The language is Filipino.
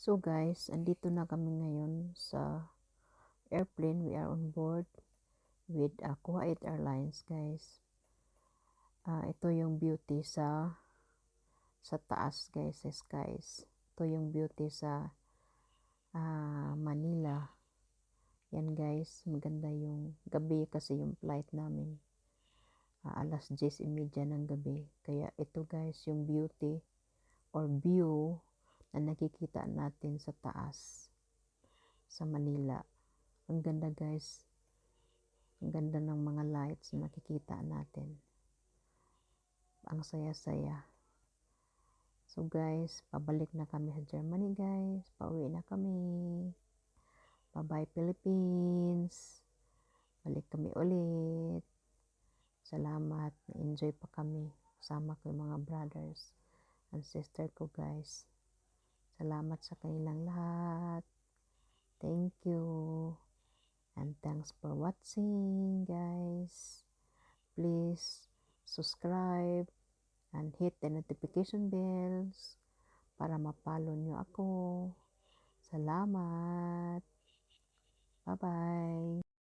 So guys, andito na kami ngayon sa airplane. We are on board with Kuwait Airlines, guys. Ito yung beauty sa taas, guys, sa skies. Ito yung beauty sa Manila. Yan, guys, maganda yung gabi kasi yung flight namin. Alas 10:30 ng gabi. Kaya ito, guys, yung beauty or view na nakikita natin sa taas sa Manila. Ang ganda, guys. Ang ganda ng mga lights na nakikita natin. Ang saya-saya. So guys, pabalik na kami sa Germany, guys. Pauwi na kami. Bye-bye Philippines. Balik kami ulit. Salamat. Na-enjoy pa kami. Kasama ko yung mga brothers and sister ko, guys. Salamat sa kanilang lahat. Thank you. And thanks for watching, guys. Please subscribe and hit the notification bells para ma-follow nyo ako. Salamat. Bye-bye.